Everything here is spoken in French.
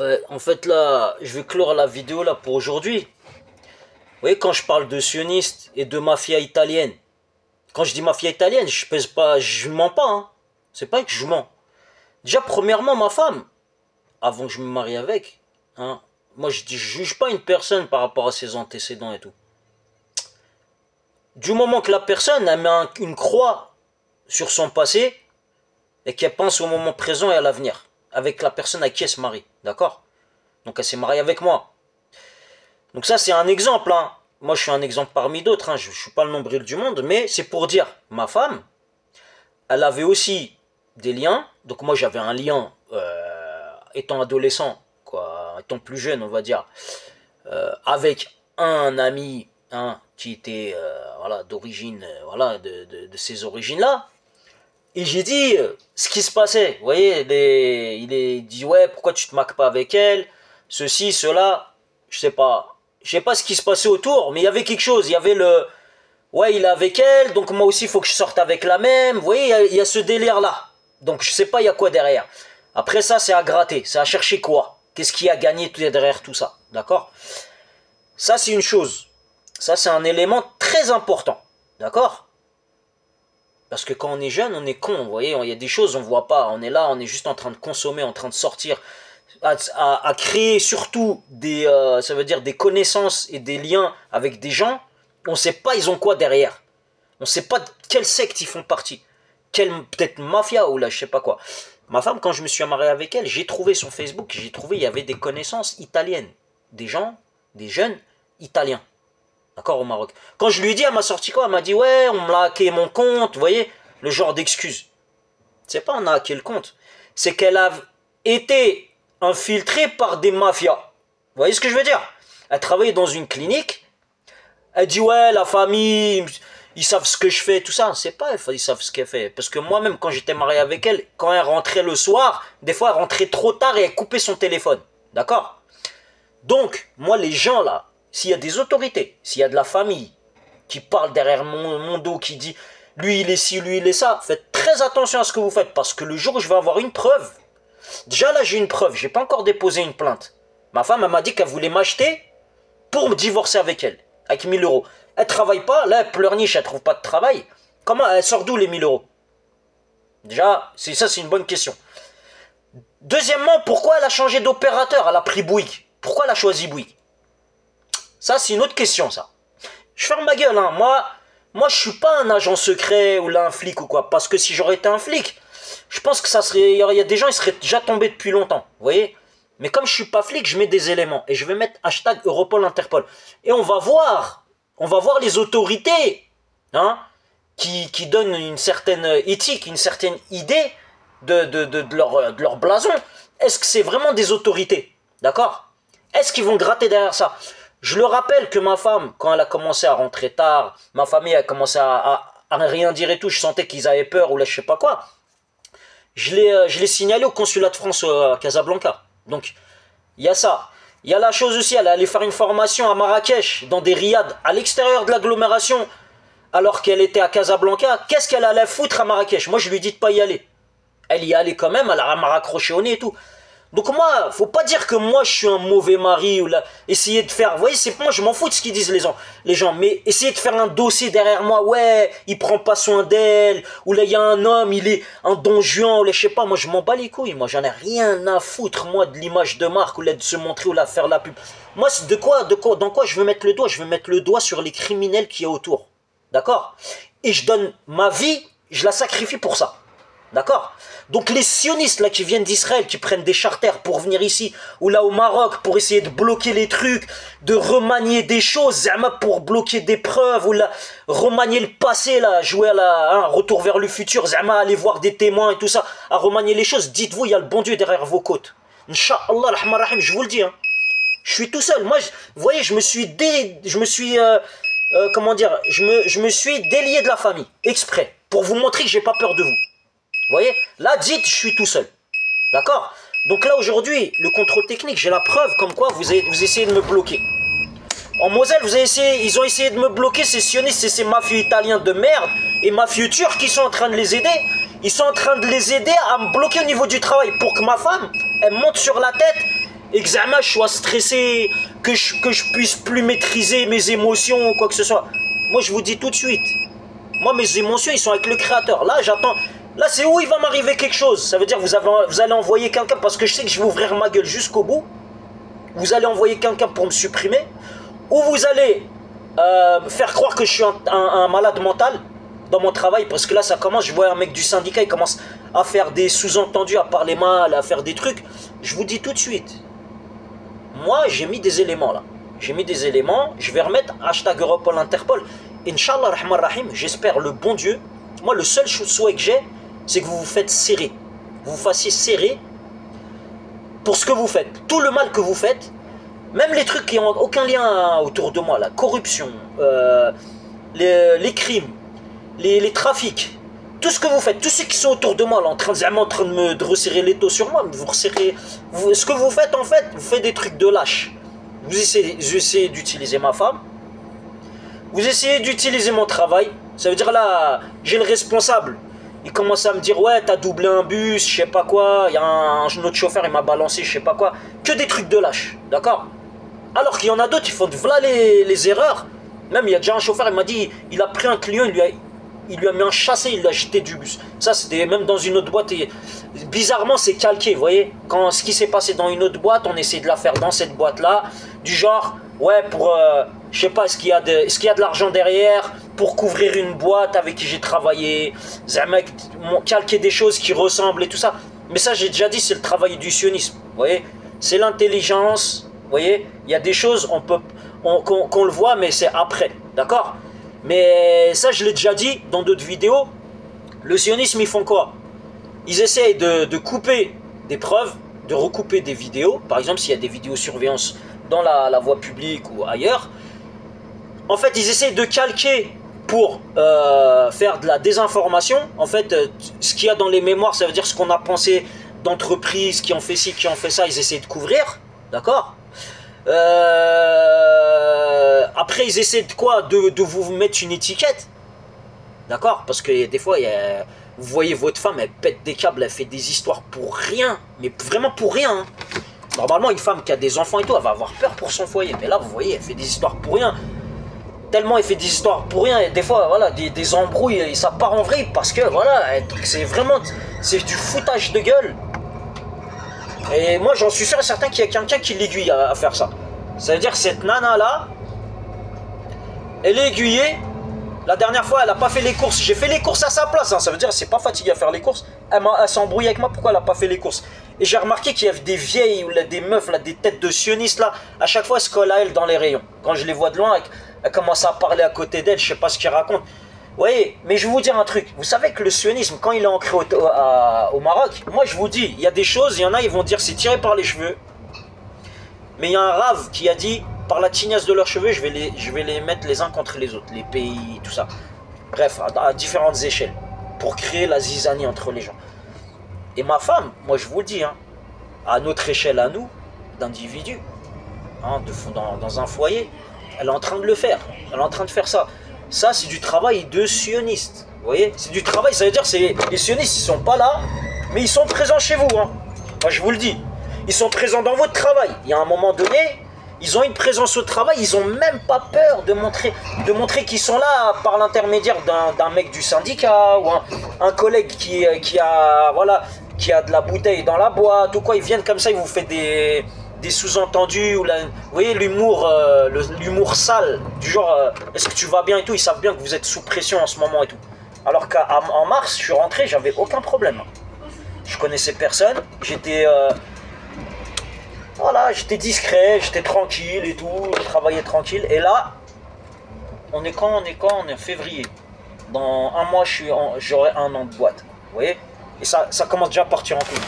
Ouais, en fait là, je vais clore la vidéo là pour aujourd'hui. Vous voyez, quand je parle de sionistes et de mafia italienne, quand je dis mafia italienne, je pèse pas, je mens pas, hein. C'est pas que je mens. Déjà, premièrement, ma femme, avant que je me marie avec, hein, moi je juge pas une personne par rapport à ses antécédents et tout. Du moment que la personne elle met une croix sur son passé et qu'elle pense au moment présent et à l'avenir, avec la personne à qui elle se marie, d'accord? Donc elle s'est mariée avec moi. Donc ça c'est un exemple, hein. Moi je suis un exemple parmi d'autres, hein. Je ne suis pas le nombril du monde, mais c'est pour dire, ma femme, elle avait aussi des liens. Donc moi j'avais un lien, étant adolescent, quoi, étant plus jeune on va dire, avec un ami, hein, qui était voilà, d'origine, voilà, de ces origines-là. Et j'ai dit ce qui se passait. Vous voyez, il est dit, ouais, pourquoi tu te maques pas avec elle, ceci, cela, je sais pas. Je sais pas ce qui se passait autour, mais il y avait quelque chose. Il y avait le, ouais, il est avec elle, donc moi aussi il faut que je sorte avec la même. Vous voyez, il y a ce délire-là. Donc je sais pas il y a quoi derrière. Après ça, c'est à gratter, c'est à chercher quoi. Qu'est-ce qui a gagné derrière tout ça, d'accord? Ça c'est une chose. Ça c'est un élément très important, d'accord? Parce que quand on est jeune, on est con, vous voyez, il y a des choses on voit pas. On est là, on est juste en train de consommer, en train de sortir, à créer surtout des, ça veut dire des connaissances et des liens avec des gens. On ne sait pas ils ont quoi derrière. On ne sait pas de quelle secte ils font partie. Quelle, peut-être mafia ou là, je sais pas quoi. Ma femme, quand je me suis marié avec elle, j'ai trouvé son Facebook, j'ai trouvé il y avait des connaissances italiennes. Des gens, des jeunes italiens. D'accord, au Maroc. Quand je lui ai dit, elle m'a sorti quoi? Elle m'a dit, ouais, on m'a hacké mon compte. Vous voyez, le genre d'excuse. C'est pas on a hacké le compte. C'est qu'elle a été infiltrée par des mafias. Vous voyez ce que je veux dire? Elle travaillait dans une clinique. Elle dit, ouais, la famille, ils savent ce que je fais, tout ça. C'est pas, ils savent ce qu'elle fait. Parce que moi-même, quand j'étais marié avec elle, quand elle rentrait le soir, des fois, elle rentrait trop tard et elle coupait son téléphone. D'accord? Donc, moi, les gens là, s'il y a des autorités, s'il y a de la famille qui parle derrière mon dos, qui dit lui il est ci, lui il est ça, faites très attention à ce que vous faites, parce que le jour où je vais avoir une preuve, déjà là j'ai une preuve, j'ai pas encore déposé une plainte. Ma femme elle m'a dit qu'elle voulait m'acheter pour me divorcer avec elle, avec 1 000 euros. Elle travaille pas, là elle pleurniche, elle trouve pas de travail. Comment elle sort d'où les 1 000 euros? Déjà, ça c'est une bonne question. Deuxièmement, pourquoi elle a changé d'opérateur? Elle a pris Bouygues. Pourquoi elle a choisi Bouygues? Ça, c'est une autre question, ça. Je ferme ma gueule, hein. Moi, je suis pas un agent secret ou là un flic ou quoi. Parce que si j'aurais été un flic, je pense que ça serait, il y a des gens, ils seraient déjà tombés depuis longtemps. Vous voyez? Mais comme je suis pas flic, je mets des éléments. Et je vais mettre hashtag Europol Interpol. Et on va voir les autorités, hein, qui donnent une certaine éthique, une certaine idée de leur blason. Est-ce que c'est vraiment des autorités? D'accord? Est-ce qu'ils vont gratter derrière ça? Je le rappelle que ma femme, quand elle a commencé à rentrer tard, ma famille a commencé à rien dire et tout, je sentais qu'ils avaient peur ou là je sais pas quoi. Je l'ai signalé au consulat de France à Casablanca. Donc, il y a ça. Il y a la chose aussi, elle est allée faire une formation à Marrakech, dans des riads, à l'extérieur de l'agglomération, alors qu'elle était à Casablanca. Qu'est-ce qu'elle allait foutre à Marrakech? Moi, je lui ai dit de pas y aller. Elle y allait quand même, elle m'a raccroché au nez et tout. Donc moi, faut pas dire que moi je suis un mauvais mari ou là, essayer de faire, vous voyez, c'est moi je m'en fous de ce qu'ils disent les gens, mais essayer de faire un dossier derrière moi, ouais, il prend pas soin d'elle, ou là il y a un homme, il est un don Juan, ou là je sais pas, moi je m'en bats les couilles, moi j'en ai rien à foutre, moi de l'image de marque, ou là de se montrer, ou là faire la pub. Moi c'est dans quoi je veux mettre le doigt? Je veux mettre le doigt sur les criminels qui est autour, d'accord? Et je donne ma vie, je la sacrifie pour ça. D'accord? Donc les sionistes là qui viennent d'Israël, qui prennent des charters pour venir ici, ou là au Maroc, pour essayer de bloquer les trucs, de remanier des choses, pour bloquer des preuves, ou là, remanier le passé, là, jouer à la, hein, retour vers le futur, aller voir des témoins et tout ça, à remanier les choses, dites-vous, il y a le bon Dieu derrière vos côtes. Inch'Allah, rahim, je vous le dis, hein. Je suis tout seul, moi, vous voyez, comment dire, je me suis délié de la famille, exprès, pour vous montrer que j'ai pas peur de vous. Vous voyez? Là, dites, je suis tout seul. D'accord? Donc là, aujourd'hui, le contrôle technique, j'ai la preuve comme quoi vous essayez de me bloquer. En Moselle, ils ont essayé de me bloquer, ces sionistes et ces mafieux italiens de merde et mafieux turcs qui sont en train de les aider. Ils sont en train de les aider à me bloquer au niveau du travail pour que ma femme, elle monte sur la tête et que je sois stressé, que je puisse plus maîtriser mes émotions ou quoi que ce soit. Moi, je vous dis tout de suite, moi, mes émotions, ils sont avec le Créateur. Là, j'attends. Là, c'est où il va m'arriver quelque chose. Ça veut dire que vous allez envoyer quelqu'un, parce que je sais que je vais ouvrir ma gueule jusqu'au bout. Vous allez envoyer quelqu'un pour me supprimer. Ou vous allez faire croire que je suis un malade mental dans mon travail. Parce que là, ça commence. Je vois un mec du syndicat, il commence à faire des sous-entendus, à parler mal, à faire des trucs. Je vous dis tout de suite. Moi, j'ai mis des éléments là. J'ai mis des éléments. Je vais remettre hashtag Europol Interpol. Inch'Allah Rahman Rahim, j'espère le bon Dieu. Moi, le seul souhait que j'ai, c'est que vous vous faites serrer. Vous vous fassiez serrer pour ce que vous faites. Tout le mal que vous faites, même les trucs qui n'ont aucun lien autour de moi, la corruption, les crimes, les trafics, tout ce que vous faites, tous ceux qui sont autour de moi, là, en train de resserrer les taux sur moi, vous resserrez. Ce que vous faites, en fait, vous faites des trucs de lâche. Vous essayez d'utiliser ma femme. Vous essayez d'utiliser mon travail. Ça veut dire là, j'ai le responsable. Il commence à me dire, ouais, t'as doublé un bus, je sais pas quoi. Il y a un autre chauffeur, il m'a balancé, je sais pas quoi. Que des trucs de lâche, d'accord? Alors qu'il y en a d'autres, ils font voilà les erreurs. Même il y a déjà un chauffeur, il m'a dit, il a pris un client, il lui a mis un chassé, il l'a jeté du bus. Ça, c'était même dans une autre boîte. Et bizarrement, c'est calqué, vous voyez. Quand ce qui s'est passé dans une autre boîte, on essaie de la faire dans cette boîte-là. Du genre, ouais, pour, je sais pas, est-ce qu'il y a de l'argent derrière pour couvrir une boîte avec qui j'ai travaillé. Calquer des choses qui ressemblent et tout ça. Mais ça, j'ai déjà dit, c'est le travail du sionisme, vous voyez. C'est l'intelligence, vous voyez. Il y a des choses, qu'on le voit, mais c'est après, d'accord? Mais ça, je l'ai déjà dit dans d'autres vidéos. Le sionisme, ils font quoi? Ils essayent de couper des preuves, de recouper des vidéos. Par exemple, s'il y a des vidéosurveillance dans la voie publique ou ailleurs. En fait, ils essayent de calquer pour faire de la désinformation. En fait, ce qu'il y a dans les mémoires, ça veut dire ce qu'on a pensé d'entreprises qui ont fait ci, qui ont fait ça. Ils essayent de couvrir, d'accord? Après, ils essaient de quoi? De vous mettre une étiquette. D'accord? Parce que des fois, vous voyez votre femme, elle pète des câbles, elle fait des histoires pour rien. Mais vraiment pour rien. Hein. Normalement, une femme qui a des enfants et tout, elle va avoir peur pour son foyer. Mais là, vous voyez, elle fait des histoires pour rien. Tellement elle fait des histoires pour rien. Et des fois, voilà, des embrouilles, et ça part en vrille. Parce que, voilà, c'est vraiment... C'est du foutage de gueule. Et moi, j'en suis sûr et certain qu'il y a quelqu'un qui l'aiguille à faire ça. Ça veut dire que cette nana-là, elle est aiguillée. La dernière fois, elle n'a pas fait les courses. J'ai fait les courses à sa place. Hein. Ça veut dire qu'elle s'est pas fatiguée à faire les courses. Elle s'est embrouillée avec moi. Pourquoi elle n'a pas fait les courses? Et j'ai remarqué qu'il y avait des vieilles, ou des meufs, là, des têtes de sionistes, là. À chaque fois, elles se collent à elle dans les rayons. Quand je les vois de loin, elles commencent à parler à côté d'elle. Je sais pas ce qu'ils racontent. Vous voyez, mais je vais vous dire un truc. Vous savez que le sionisme, quand il est ancré au Maroc, moi, je vous dis, il y a des choses, il y en a, ils vont dire c'est tiré par les cheveux. Mais il y a un rave qui a dit, par la tignasse de leurs cheveux, je vais les mettre les uns contre les autres, les pays, tout ça. Bref, à différentes échelles, pour créer la zizanie entre les gens. Et ma femme, moi je vous le dis, hein, à notre échelle à nous, d'individus, hein, dans un foyer, elle est en train de le faire. Elle est en train de faire ça. Ça, c'est du travail de sionistes. Vous voyez? C'est du travail, ça veut dire que les sionistes, ils sont pas là, mais ils sont présents chez vous. Hein. Moi je vous le dis. Ils sont présents dans votre travail. Il y a un moment donné, ils ont une présence au travail, ils n'ont même pas peur de montrer qu'ils sont là par l'intermédiaire d'un mec du syndicat ou un collègue qui a de la bouteille dans la boîte ou quoi. Ils viennent comme ça, ils vous font des sous-entendus. Vous voyez l'humour sale, du genre est-ce que tu vas bien et tout. Ils savent bien que vous êtes sous pression en ce moment et tout. Alors qu'en mars, je suis rentré, j'avais aucun problème. Je connaissais personne, voilà, j'étais discret, j'étais tranquille et tout, je travaillais tranquille. Et là, on est en février. Dans un mois, j'aurai 1 an de boîte. Vous voyez? Et ça commence déjà à partir en couille.